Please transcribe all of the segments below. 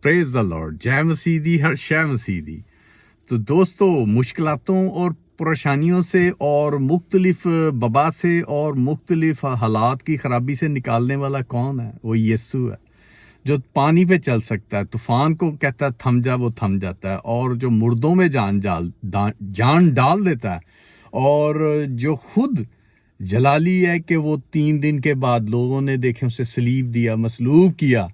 پریز دا lord, جے مسیح دی، ہر شے مسیح دی۔ تو دوستو، مشکلاتوں اور پریشانیوں سے اور مختلف وبا سے اور مختلف حالات کی خرابی سے نکالنے والا کون ہے؟ وہ یسوع ہے، جو پانی پہ چل سکتا ہے، طوفان کو کہتا ہے تھم جا، وہ تھم جاتا ہے، اور جو مردوں میں جان ڈال دیتا ہے، اور جو خود جلالی ہے کہ وہ 3 دن کے بعد لوگوں نے دیکھیں اسے صلیب دیا، مصلوب کیا،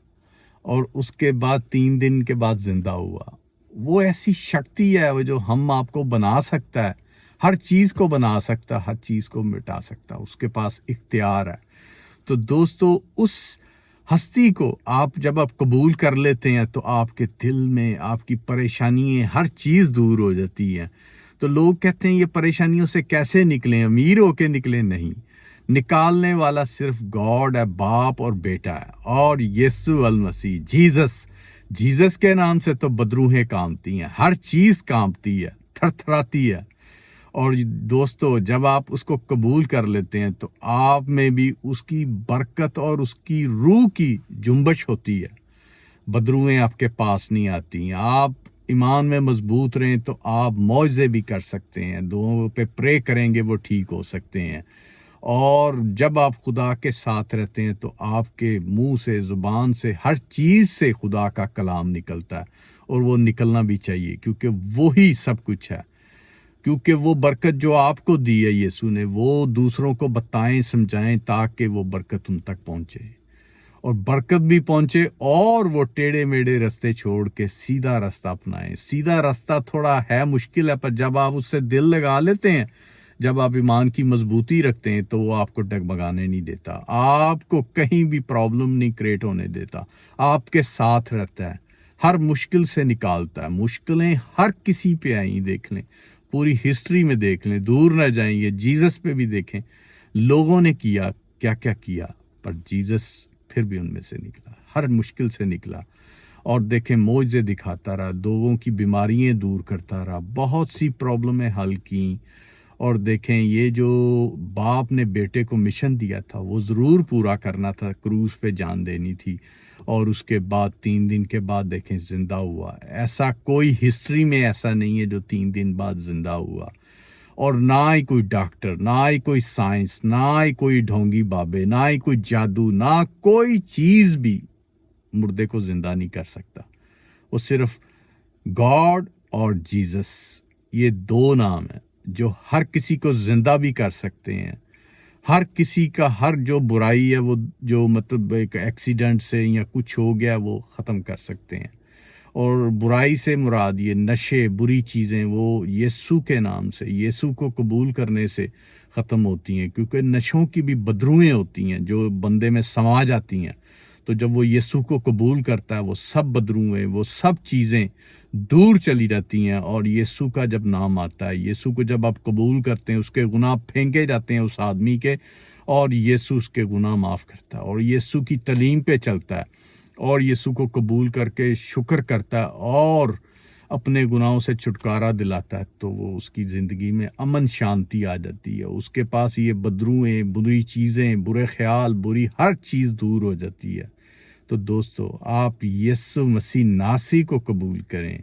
اور اس کے بعد 3 دن کے بعد زندہ ہوا۔ وہ ایسی شکتی ہے وہ جو ہم آپ کو بنا سکتا ہے، ہر چیز کو بنا سکتا ہے، ہر چیز کو مٹا سکتا ہے، اس کے پاس اختیار ہے۔ تو دوستو، اس ہستی کو آپ جب آپ قبول کر لیتے ہیں تو آپ کے دل میں آپ کی پریشانیاں ہر چیز دور ہو جاتی ہے۔ تو لوگ کہتے ہیں یہ پریشانیوں سے کیسے نکلیں، امیر ہو کے نکلیں؟ نہیں، نکالنے والا صرف گاڈ ہے، باپ اور بیٹا ہے، اور یسوع المسیح، جیزس کے نام سے تو بدروہیں کانپتی ہیں، ہر چیز کانپتی ہے، تھر تھراتی ہے۔ اور دوستو، جب آپ اس کو قبول کر لیتے ہیں تو آپ میں بھی اس کی برکت اور اس کی روح کی جنبش ہوتی ہے، بدروہیں آپ کے پاس نہیں آتی ہیں۔ آپ ایمان میں مضبوط رہیں تو آپ معجزے بھی کر سکتے ہیں، دعاؤں پہ پرے کریں گے وہ ٹھیک ہو سکتے ہیں۔ اور جب آپ خدا کے ساتھ رہتے ہیں تو آپ کے منہ سے، زبان سے، ہر چیز سے خدا کا کلام نکلتا ہے، اور وہ نکلنا بھی چاہیے، کیونکہ وہی سب کچھ ہے۔ کیونکہ وہ برکت جو آپ کو دی ہے یسوع نے، وہ دوسروں کو بتائیں، سمجھائیں، تاکہ وہ برکت ان تک پہنچے، اور برکت بھی پہنچے، اور وہ ٹیڑھے میڑھے رستے چھوڑ کے سیدھا رستہ اپنائیں۔ سیدھا رستہ تھوڑا ہے، مشکل ہے، پر جب آپ اس سے دل لگا لیتے ہیں، جب آپ ایمان کی مضبوطی رکھتے ہیں، تو وہ آپ کو ڈگمگانے نہیں دیتا، آپ کو کہیں بھی پرابلم نہیں کریٹ ہونے دیتا، آپ کے ساتھ رہتا ہے، ہر مشکل سے نکالتا ہے۔ مشکلیں ہر کسی پہ آئیں، دیکھ لیں، پوری ہسٹری میں دیکھ لیں، دور نہ جائیں، یہ جیزس پہ بھی دیکھیں، لوگوں نے کیا کیا کیا کیا، پر جیزس پھر بھی ان میں سے نکلا، ہر مشکل سے نکلا، اور دیکھیں معجزے دکھاتا رہا، لوگوں کی بیماریاں دور کرتا رہا، بہت سی پرابلمیں حل کیں۔ اور دیکھیں، یہ جو باپ نے بیٹے کو مشن دیا تھا وہ ضرور پورا کرنا تھا، کروس پہ جان دینی تھی، اور اس کے بعد 3 دن کے بعد دیکھیں زندہ ہوا۔ ایسا کوئی ہسٹری میں ایسا نہیں ہے جو 3 دن بعد زندہ ہوا، اور نہ ہی کوئی ڈاکٹر، نہ ہی کوئی سائنس، نہ ہی کوئی ڈھونگی بابے، نہ ہی کوئی جادو، نہ کوئی چیز بھی مردے کو زندہ نہیں کر سکتا۔ وہ صرف گاڈ اور جیزس، یہ 2 نام ہیں جو ہر کسی کو زندہ بھی کر سکتے ہیں، ہر کسی کا ہر جو برائی ہے، وہ جو مطلب ایک ایکسیڈنٹ سے یا کچھ ہو گیا وہ ختم کر سکتے ہیں۔ اور برائی سے مراد یہ نشے، بری چیزیں، وہ یسوع کے نام سے، یسوع کو قبول کرنے سے ختم ہوتی ہیں، کیونکہ نشوں کی بھی بدروہیں ہوتی ہیں جو بندے میں سما جاتی ہیں۔ تو جب وہ یسوع کو قبول کرتا ہے، وہ سب بدروہیں، وہ سب چیزیں دور چلی جاتی ہیں، اور یسوع کا جب نام آتا ہے، یسوع کو جب آپ قبول کرتے ہیں، اس کے گناہ پھینکے جاتے ہیں اس آدمی کے، اور یسوع اس کے گناہ معاف کرتا ہے، اور یسوع کی تعلیم پہ چلتا ہے، اور یسوع کو قبول کر کے شکر کرتا ہے اور اپنے گناہوں سے چھٹکارا دلاتا ہے، تو وہ اس کی زندگی میں امن شانتی آ جاتی ہے، اس کے پاس یہ بدروہیں، بری چیزیں، برے خیال، بری ہر چیز دور ہو جاتی ہے۔ تو دوستو، آپ یسوع مسیح ناصری کو قبول کریں،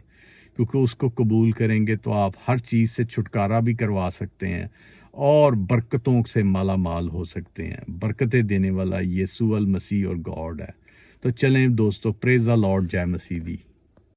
کیونکہ اس کو قبول کریں گے تو آپ ہر چیز سے چھٹکارا بھی کروا سکتے ہیں، اور برکتوں سے مالا مال ہو سکتے ہیں۔ برکتیں دینے والا یسوع المسیح اور گاڈ ہے۔ تو چلیں دوستو، پریز دا لارڈ، جے مسیح دی۔